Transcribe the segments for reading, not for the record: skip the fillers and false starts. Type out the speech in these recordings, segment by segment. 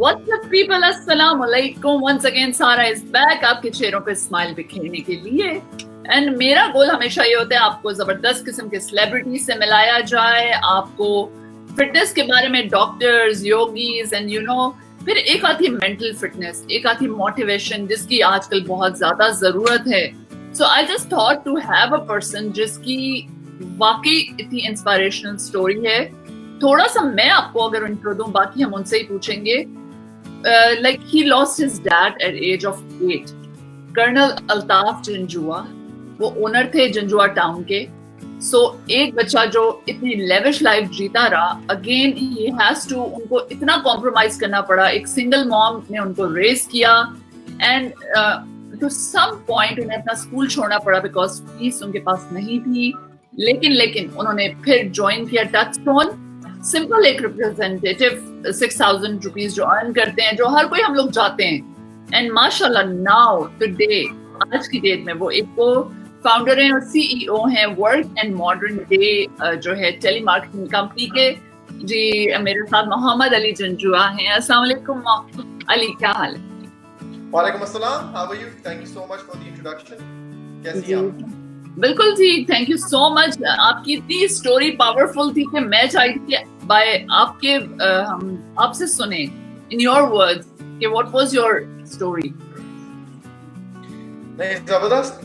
What's up people, अस्सलाम वालेकुम. Once again सारा is back आपके चेहरों पे स्माइल बिखेरने के लिए. एंड मेरा गोल हमेशा ये होता है आपको जबरदस्त किस्म के सेलिब्रिटी से मिलाया जाए, आपको फिटनेस के बारे में डॉक्टर्स, योगीज एंड फिर एक आती मेंटल फिटनेस, एक आती मोटिवेशन जिसकी आजकल बहुत ज्यादा जरूरत है. So I just thought to have a person जिसकी वाकई इतनी इंस्पिरेशनल स्टोरी है. थोड़ा सा मैं आपको अगर इंट्रो दूं, बाकी हम उनसे ही पूछेंगे. Like he lost his dad at age of 8. Colonel Altaf Janjua, वो ओनर थे जंजुआ टाउन के. सो एक बच्चा जो इतनी लेविश लाइफ जीता रहा, अगेन ही हैज टू, उनको इतना कॉम्प्रोमाइज करना पड़ा. एक सिंगल मॉम ने उनको रेस किया एंड टू सम पॉइंट उन्हें अपना स्कूल छोड़ना पड़ा बिकॉज फीस उनके पास नहीं थी. लेकिन उन्होंने फिर ज्वाइन किया टचस्टोन. सिंपल एक रिप्रेजेंटेटिव 6,000 रुपीज जो अर्न करते हैं, जो हर कोई हम लोग जाते हैं. एंड माशाल्लाह नाउ टुडे, आज की डेट में वो एक को फाउंडर हैं और सीईओ हैं वर्क एंड मॉडर्न डे जो है टेलीमार्केटिंग कंपनी के. जी मेरे साथ मोहम्मद अली जंजुआ हैं. अस्सलाम वालेकुम अली, क्या हाल है? वालेकुम अस्सलाम, how are you? Thank you so much for the introduction. कैसी हैं आप? बिल्कुल जी, थैंक यू सो मच. आपकी इतनी स्टोरी पावरफुल थी कि मैं चाहती थी बाय आपके हम आपसे सुने इन योर वर्ड्स कि व्हाट वाज योर स्टोरी. नहीं, जबरदस्त.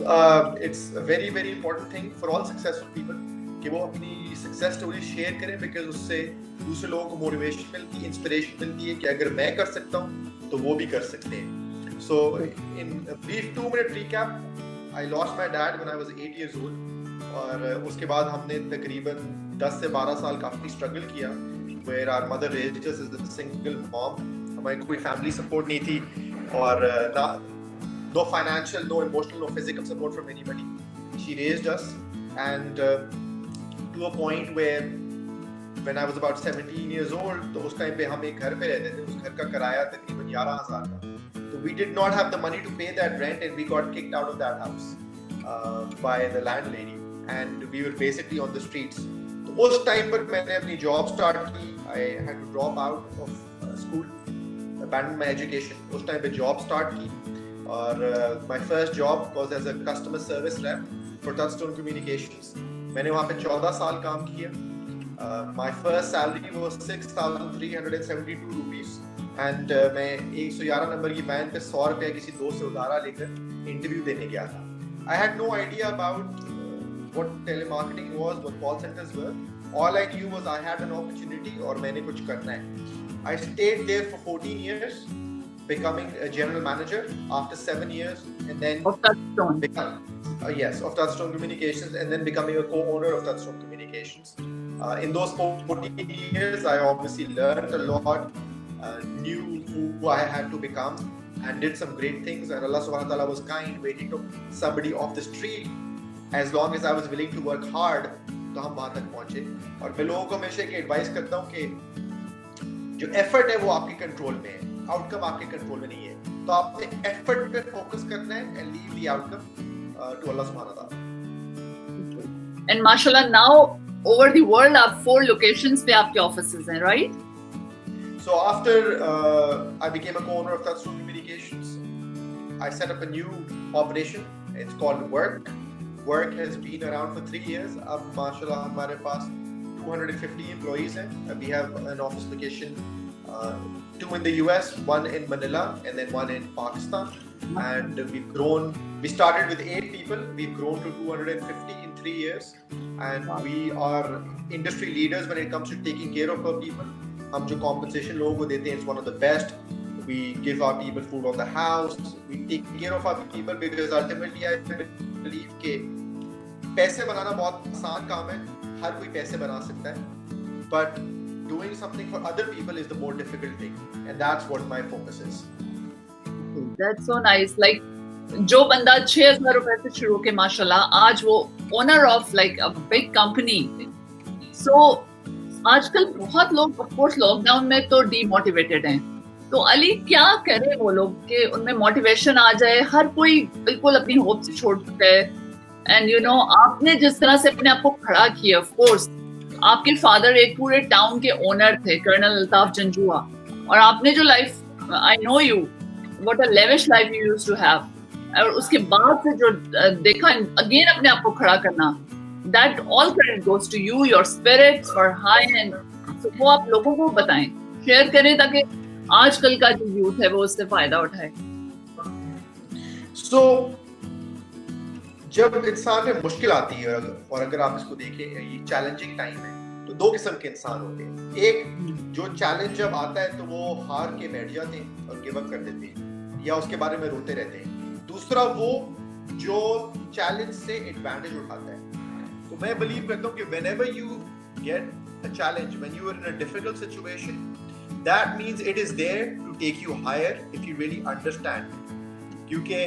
It's a very very important thing for all successful people कि वो अपनी सक्सेस स्टोरी शेयर करें, बिकॉज उससे दूसरे लोगों को मोटिवेशन मिलती है, इंस्पिरेशन मिलती है कि अगर मैं कर सकता हूँ तो वो भी कर सकते हैं. So in brief 2-minute recap, I lost my dad when I was 8 years old. और उसके बाद हमने तकरीबन 10 से 12 साल काफ़ी स्ट्रगल किया, where our mother raised us as a single mom. हमारी कोई फैमिली सपोर्ट नहीं थी और no financial, no emotional, no physical support from anybody. She raised us and to a point where when I was about 17 years old, तो उस time पे हम एक घर पे रहते थे. उस घर का किराया तकरीबन 11,000 था. So we did not have the money to pay that rent and we got kicked out of that house by the landlady and we were basically on the streets. तो उस टाइम पर मैंने अपनी जॉब स्टार्ट की. I had to drop out of school, abandon my education. उस time पे job start की और my first job was as a customer service rep for Touchstone Communications. मैंने वहाँ पे 14 साल काम किया. My first salary was 6,372 rupees. And मैं 111 नंबर की वैन पे 100 रुपया किसी दोस्त से उधारा लेकर इंटरव्यू देने गया था. I had no idea about what telemarketing was, what call centres were. All I knew was I had an opportunity और मैंने कुछ करना है. I stayed there for 14 years, becoming a general manager after 7 years and then of Touchstone. Yes, of Touchstone Communications, and then becoming a co-owner of Touchstone Communications. In those 14 years I obviously learned a lot, knew who I had to become and did some great things, and Allah subhanahu wa ta'ala was kind when he took somebody off the street as long as I was willing to work hard. तो हम वहाँ तक पहुँचे. और मैं लोगों को हमेशा एक एडवाइस करता हूँ कि जो एफर्ट है वो आपके कंट्रोल में है, आउटकम आपके कंट्रोल में नहीं है. तो आपने एफर्ट पे फोकस करना है and leave the outcome to Allah subhanahu wa ta'ala. And mashallah now over the world आप 4 locations पे आपके offices हैं, right? So after I became a co-owner of Touchstone Communications, I set up a new operation. It's called Work. Work has been around for 3 years. अब माशाल्लाह हमारे पास 250 employees हैं. We have an office location, 2 in the US, 1 in Manila, and then 1 in Pakistan. And we've grown. We started with 8 people. We've grown to 250 in 3 years, and we are industry leaders when it comes to taking care of our people. हम जो compensation लोगों को देते हैं, it's one of the best. We give our people food on the house. We take care of our people because ultimately I believe कि पैसे बनाना बहुत आसान काम है. हर कोई पैसे बना सकता है. But doing something for other people is the more difficult thing, and that's what my focus is. That's so nice. Like जो बंदा 6,000 रुपए से शुरू के माशाल्लाह आज वो owner of like a big company. So आजकल बहुत लोग ऑफ कोर्स लॉकडाउन में तो डीमोटिवेटेड हैं. तो अली क्या करें वो लोग कि उनमें मोटिवेशन आ जाए? हर कोई बिल्कुल अपनी होप से छोड़ चुका है. एंड आपने जिस तरह से अपने आप को खड़ा किया, ऑफ कोर्स आपके फादर एक पूरे टाउन के ओनर थे, कर्नल अल्ताफ जंजुआ. और आपने जो life, I know you, what a lavish life you used to have, और उसके बाद से जो देखा अगेन अपने आप को खड़ा करना, that all credit goes to you, your spirits for high end, so वो आप लोगों को बताएं, शेयर करें ताकि आजकल का जो यूथ है वो उससे फायदा उठाए। So, जब इंसान में मुश्किल आती है और अगर आप इसको देखें ये चैलेंजिंग टाइम है, तो दो किस्म के इंसान होते हैं। एक जो चैलेंज जब आता है तो वो हार के बैठ जाते हैं और गिव अप कर देते हैं या उसके बारे में रोते रहते हैं। दूसरा वो जो चैलेंज से एडवांटेज उठाता है। तो मैं बिलीव करता हूँ कि whenever you get a challenge, when you are in a difficult situation, that means it is there to take you higher if you really understand. क्योंकि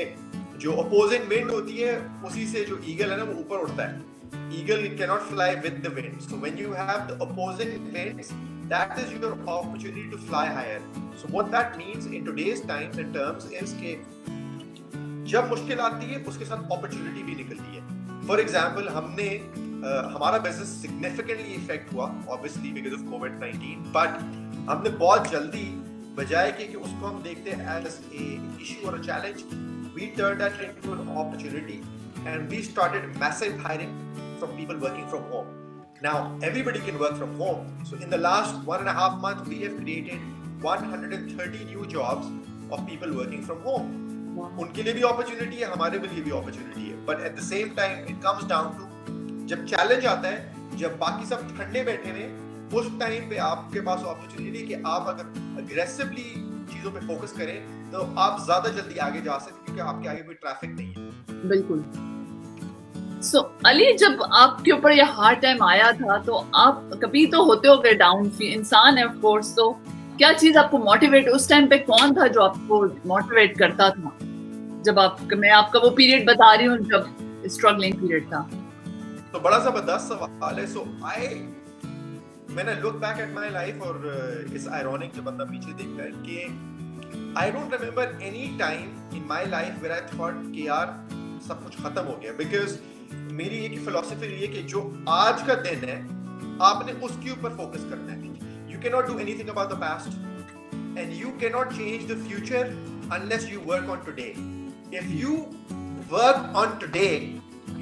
जो opposing wind होती है उसी से जो ईगल है ना वो ऊपर उड़ता है। Eagle cannot fly with the wind. So when you have the opposing winds, that is your opportunity to fly higher. So what that means in today's times and terms is कि जब मुश्किल आती है उसके साथ opportunity भी निकलती है। For example, हमने हमारा business significantly affect हुआ obviously because of COVID-19, but हमने बहुत जल्दी बजाय कि उसको हम देखते हैं as a issue or a challenge, we turned that into an opportunity and we started massive hiring from people working from home. Now everybody can work from home. So in the last 1.5 months, we have created 130 new jobs of people working from home. उनके लिए भी opportunity है, हमारे लिए भी opportunity है. But at the same time, it comes down to जब challenge आता है, जब बाकी सब ठंडे बैठे हैं, उस टाइम पे आपके पास opportunity कि आप अगर aggressively चीजों पे फोकस करें तो आप ज्यादा जल्दी आगे जा सकते क्योंकि आपके आगे कोई ट्रैफिक नहीं है। बिल्कुल। सो अली, जब आपके ऊपर ये हार्ड टाइम आया था तो आप कभी तो होते हो गए डाउन, इंसान है ऑफ कोर्स, तो क्या चीज आपको मोटिवेट, उस टाइम पे कौन था जो आपको मोटिवेट करता था? जब मैं आपका वो पीरियड बता रही हूँ जब स्ट्रगलिंग पीरियड था। तो बड़ा जबरदस्त सवाल है। सो when I look back at my life, और इस ironic जब बंदा पीछे देखता है कि I don't remember any time in my life where I thought कि यार सब कुछ खत्म हो गया, because मेरी एक philosophy ये कि जो आज का दिन है आपने उसके ऊपर फोकस करना है। You cannot do anything about the past and you cannot change the future unless you work on today. If you work on today,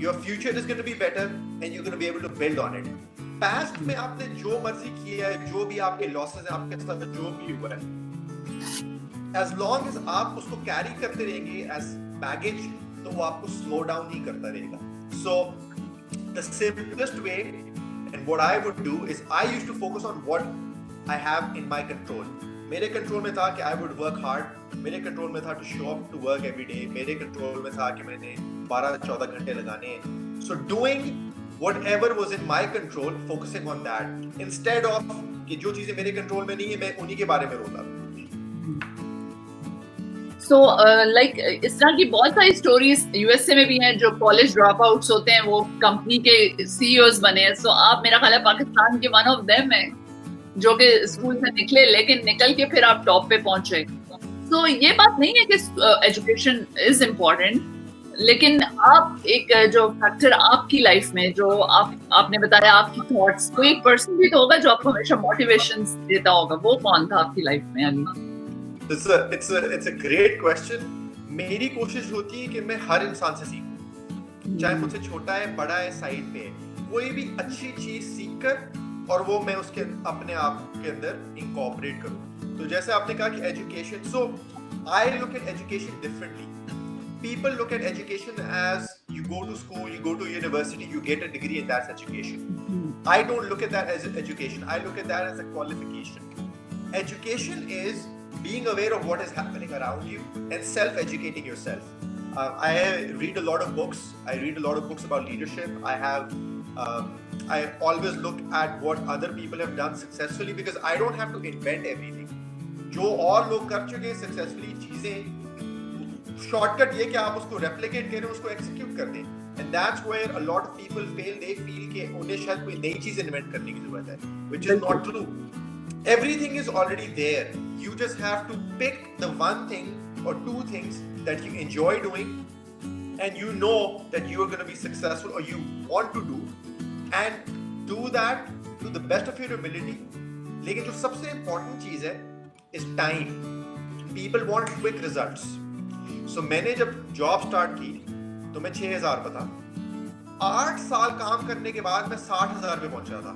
your future is going to be better and you're going to be able to build on it. Past में आपने जो मर्जी किया है, जो भी आपके losses हैं, आपके साथ जो भी हुआ है, as long as आप उसको कैरी करते रहेंगे as baggage, तो वो आपको स्लो डाउन नहीं करता रहेगा। So the simplest way and what I would do is I used to focus on what I have in my control. मेरे कंट्रोल में था कि I would work hard, मेरे कंट्रोल में था to show up to work every day, मेरे control में था कि मैंने 12-14 घंटे लगाने हैं। So doing whatever was in my control, focusing on that, instead of कि जो चीजें मेरे कंट्रोल में नहीं है मैं उन्हीं के बारे में रोता। So like इस तरह की बहुत सारी स्टोरीज यूएसए में भी हैं, जो कॉलेज ड्रॉप आउट्स होते हैं वो कंपनी के सीईओज बने हैं। So आप, मेरा ख्याल है पाकिस्तान के वन ऑफ देम हैं जो कि स्कूल से निकले लेकिन निकल के फिर आप टॉप पे पहुंचे। So ये बात नहीं है कि एजुकेशन इज इम्पोर्टेंट, लेकिन आप एक जो फैक्टर आपकी लाइफ में जो आपने बताया आपकी थॉट्स, कोई एक पर्सन भी तो होगा जो आपको हमेशा मोटिवेशन देता होगा, वो कौन था आपकी लाइफ में? Ali, it's a great question. मेरी कोशिश होती है कि मैं हर इंसान से सीखूं, चाहे मुझसे छोटा है बड़ा है साइड पे है, कोई भी अच्छी चीज सीखकर और वो मैं उसके अपने आप के अंदर इंकॉर्पोरेट करूं। तो जैसे आपने कहा कि education, so I look at education differently. People look at education as you go to school, you go to university, you get a degree and that's education. I don't look at that as education. I look at that as a qualification. Education is being aware of what is happening around you and self-educating yourself. I read a lot of books. I read a lot of books about leadership. I always look at what other people have done successfully because I don't have to invent everything. जो और लोग कर चुके हैं successfully चीजें, shortcut ये कि आप उसको रेप्लिकेट करें, उसको एक्सिक्यूट कर दें, and that's where a lot of people fail. They feel कि उन्हें शायद कोई नई चीज इन्वेंट करने की जरूरत है, which is not true. Everything is already there, you just have to pick the one thing और two things that you enjoy doing and you know that you are gonna be successful और you want to do, and do that to the best of your ability. लेकिन जो सबसे important चीज है is time. People want quick results. So मैंने जब job start की तो मैं 6,000 पर था. 8 साल काम करने के बाद मैं 60,000 पे पहुंचा था.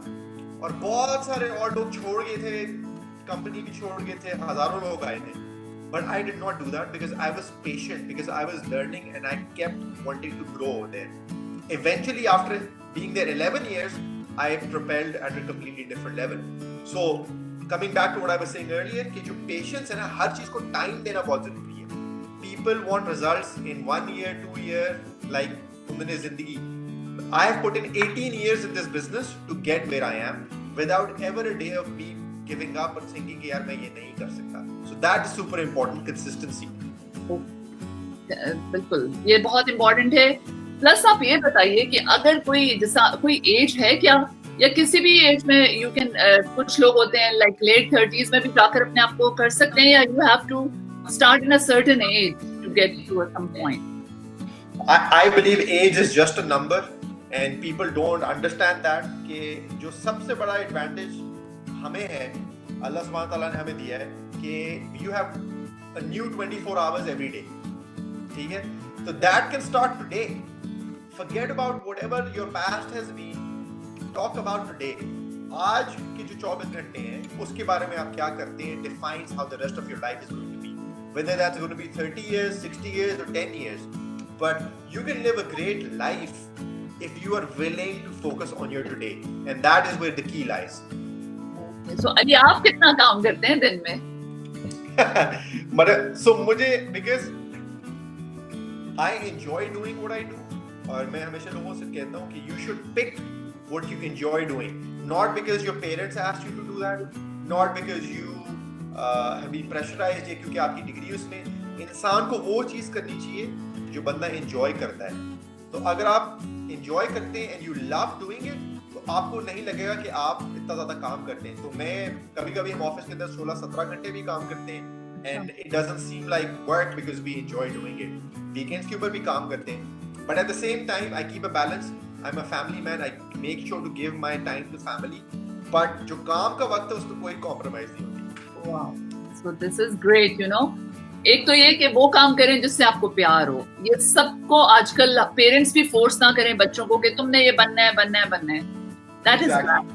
और बहुत सारे और लोग छोड़ गए थे, कंपनी भी छोड़ गए थे, हजारों लोग आए थे. But I did not do that because I was patient, because I was learning and I kept wanting to grow there. Eventually, after being there 11 years, I propelled at a completely different level. So, coming back to what I was saying earlier, कि जो patience है ना, हर चीज को time देना बहुत जरूरी है. People want results in 1 year, 2 years, like उन्होंने जिंदगी. I have put in 18 years in this business to get where I am without ever a day of me giving up or thinking कि यार मैं ये नहीं कर सकता. So that is super important, consistency. बिल्कुल, ये बहुत इम्पोर्टेंट है. प्लस आप ये बताइए कि अगर कोई एज है क्या, या किसी भी एज में यू कैन, कुछ लोग होते हैं लाइक लेट 30s में भी जाकर अपने आप को कर सकते हैं, या you have to start in a certain age to get to some point? I believe age is just a number and people don't understand that कि जो सबसे बड़ा advantage हमें है, अल्लाह सुब्हान तआला ने हमें दिया है कि you have a new 24 hours every day. ठीक है? तो that can start today. Forget about whatever your past has been. Talk about today. आज के जो 24 घंटे हैं उसके बारे में आप क्या करते हैं defines how the rest of your life is going to be. Whether that's going to be 30 years, 60 years or 10 years. But you can live a great life if you are willing to focus on your today. And that is where the key lies. So, Ali आप कितना काम करते हैं दिन में? So मुझे, because I enjoy doing what I do, और मैं हमेशा लोगों से कहता हूँ कि you should pick what you enjoy doing, not because your parents asked you to do that, not because you have been pressurized, या क्योंकि आपकी डिग्री उसमें. इंसान को वो चीज करनी चाहिए जो बंदा enjoy करता है. तो अगर आप enjoy करते हैं and you love doing it, तो आपको नहीं लगेगा कि आप इतना ज्यादा काम करते हैं. तो मैं कभी-कभी हम ऑफिस के अंदर 16-17 घंटे भी काम करते हैं and it doesn't seem like work because we enjoy doing it. Weekends के ऊपर भी काम करते हैं. But at the same time, I keep a balance. I'm a family man. I make sure to give my time to family. But जो काम का वक्त है उसमें कोई compromise नहीं होती. Wow. So this is great, you know. एक तो ये कि वो काम करें जिससे आपको प्यार हो. ये सबको आजकल पेरेंट्स भी फोर्स ना करें बच्चों को कि तुमने ये बनना है, बनना है, बनना है. That is right.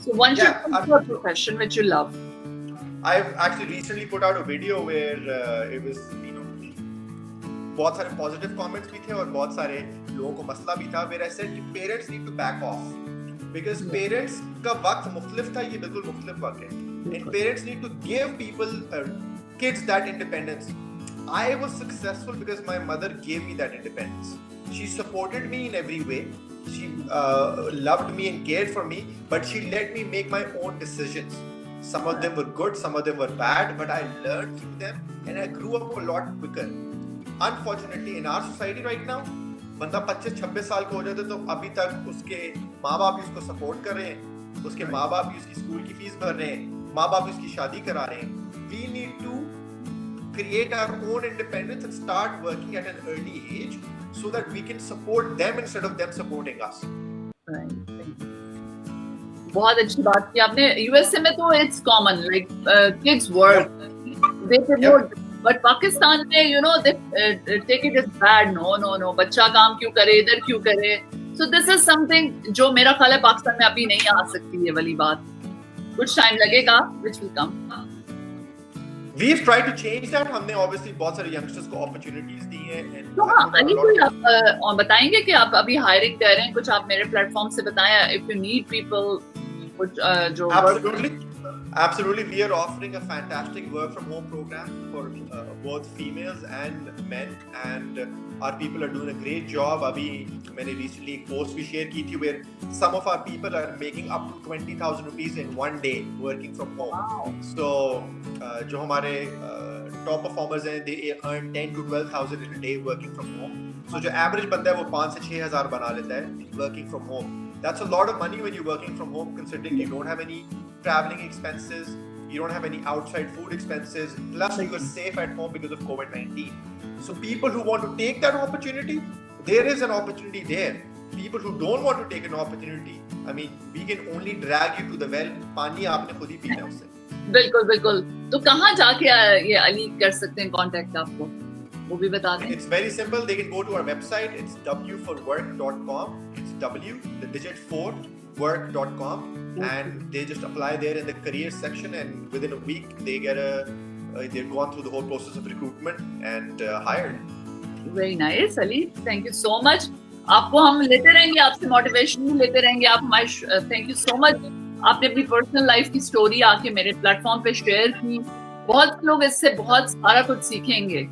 So one should pursue a profession which you love. I've actually recently put out a video where it was, you know, बहुत सारे positive comments भी थे और बहुत सारे लोगों को मसला भी था, where I said कि parents need to back off because parents का वक्त मुख्तलिफ था, ये बिल्कुल मुख्तलिफ वक्त है. And parents need to give people, kids that independence. I was successful because my mother gave me that independence. She supported me in every way. She loved me and cared for me, but she let me make my own decisions. Some of them were good, some of them were bad, but I learned through them and I grew up a lot quicker. Unfortunately, in our society right now, बंदा 25-26 साल का हो जाता है तो अभी तक उसके माँ बाप भी उसको सपोर्ट कर रहे हैं, उसके माँ बाप भी उसकी स्कूल की फीस भर रहे हैं, माँ बाप भी उसकी शादी करा रहे हैं. We need to create our own independence and start working at an early age so that we can support them instead of them supporting us. बहुत अच्छी बात की आपने. यूएसए में तो it's common, like kids work, they promote, but Pakistan में you know they take it as bad. No बच्चा काम क्यों करे, इधर क्यों करे. सो दिस इज समथिंग जो मेरा ख्याल है पाकिस्तान में अभी नहीं आ सकती ये वाली बात. कुछ टाइम लगेगा, which will come. We've tried to change that. हमने obviously बहुत सारे youngsters को opportunities दी हैं. तो हाँ, अली कोई आप और बताएंगे कि आप अभी hiring कर रहे हैं, कुछ आप मेरे प्लेटफॉर्म से बताएं. If you need people, कुछ जो Absolutely, we are offering a fantastic work from home program for both females and men, and our people are doing a great job. अभी मैंने recently एक post भी share की थी where some of our people are making up to 20,000 rupees in one day working from home. Wow. So जो हमारे top performers हैं, they earn 10 to 12,000 in a day working from home. So जो average बंदा है वो 5 से 6,000 बना लेता है working from home. That's a lot of money when you're working from home, considering you don't have any traveling expenses, you don't have any outside food expenses, plus you are safe at home because of COVID-19. So people who want to take that opportunity, there is an opportunity there. People who don't want to take an opportunity, I mean, we can only drag you to the well. पानी आपने खुद ही पीना है उससे. बिल्कुल बिल्कुल। तो कहाँ जाके ये अली कर सकते हैं कांटेक्ट आपको, वो भी बता दें। It's very simple. They can go to our website. It's w4work.com. It's w the digit 4 work.com, and they just apply there in the career section, and within a week they get they've gone through the whole process of recruitment and hired. Very nice Ali, thank you so much. आपको हम लेते रहेंगे, आपसे motivation भी लेते रहेंगे। आप हमारे थैंक यू सो मच। आपने अपनी पर्सनल लाइफ की स्टोरी आके मेरे प्लेटफॉर्म पे शेयर की, बहुत लोग इससे बहुत सारा कुछ सीखेंगे।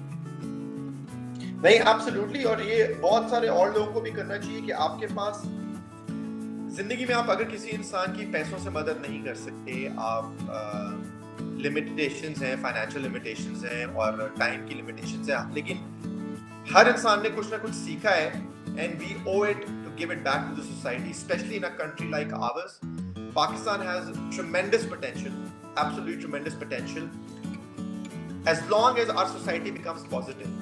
नहीं, एब्सोल्युटली, और ये बहुत सारे और लोगों को भी करना चाहिए कि आपके पास जिंदगी में आप अगर किसी इंसान की पैसों से मदद नहीं कर सकते, आप लिमिटेशंस हैं, फाइनेंशियल लिमिटेशंस हैं और टाइम की लिमिटेशंस हैं, लेकिन हर इंसान ने कुछ ना कुछ सीखा है, and we owe it to give it back to the society, specially in a country like ours. Pakistan has tremendous potential, absolutely tremendous potential, as long as our society becomes positive.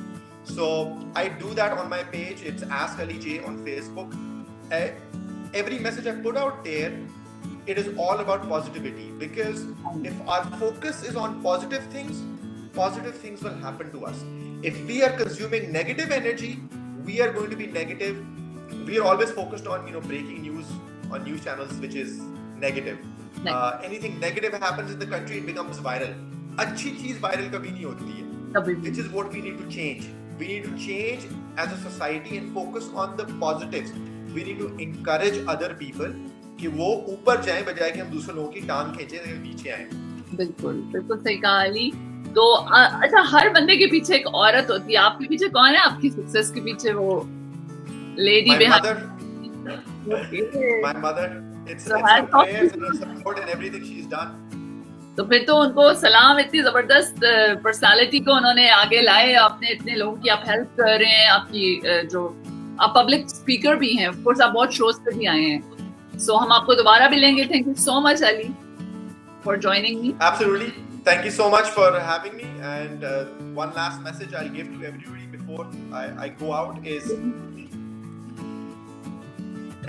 So I do that on my page. It's Ask Ali J on Facebook. Every message I put out there, it is all about positivity, because if our focus is on positive things will happen to us. If we are consuming negative energy, we are going to be negative. We are always focused on breaking news on news channels which is negative. Anything negative happens in the country, it becomes viral. अच्छी चीज viral कभी नहीं होती है. Which is what we need to change. We need to change as a society and focus on the positives. We need to encourage other people कि वो ऊपर जाएं बजाय कि हम दूसरे लोगों की टांग खींचे नीचे आए. बिल्कुल बिल्कुल सही कहा अली। तो अच्छा, हर बंदे के पीछे एक औरत होती है, आपके पीछे कौन है? आपकी सक्सेस के पीछे वो lady My mother. It's her prayers and her support and everything she's done. तो फिर तो उनको सलाम, इतनी जबरदस्त पर्सनालिटी को उन्होंने आगे लाए, आपने इतने लोगों की आप हेल्प कर रहे हैं, आपकी जो आप पब्लिक स्पीकर भी हैं, ऑफ कोर्स आप बहुत शोज पे भी आए हैं, सो हम आपको दोबारा भी लेंगे। Thank you so much Ali for joining me. Absolutely, thank you so much for having me, and one last message I'll give to everybody before I go out is,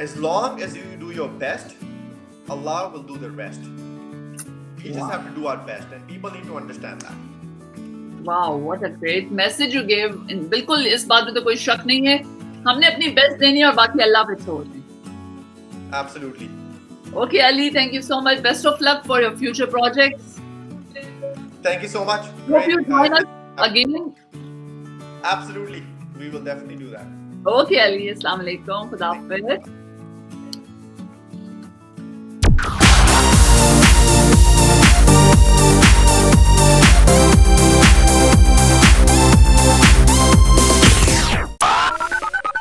as long as you do your best, Allah will do the rest. We just have to do our best, and people need to understand that. Wow, what a great message you gave. बिल्कुल इस बात में तो कोई शक नहीं है, हमने अपनी बेस्ट देनी है और बाकी अल्लाह पे छोड़ दें। Absolutely. Okay Ali, thank you so much. Best of luck for your future projects. Thank you so much. Hope you join us again. Absolutely, we will definitely do that. Okay Ali, Assalamu alaikum, Khuda Hafiz.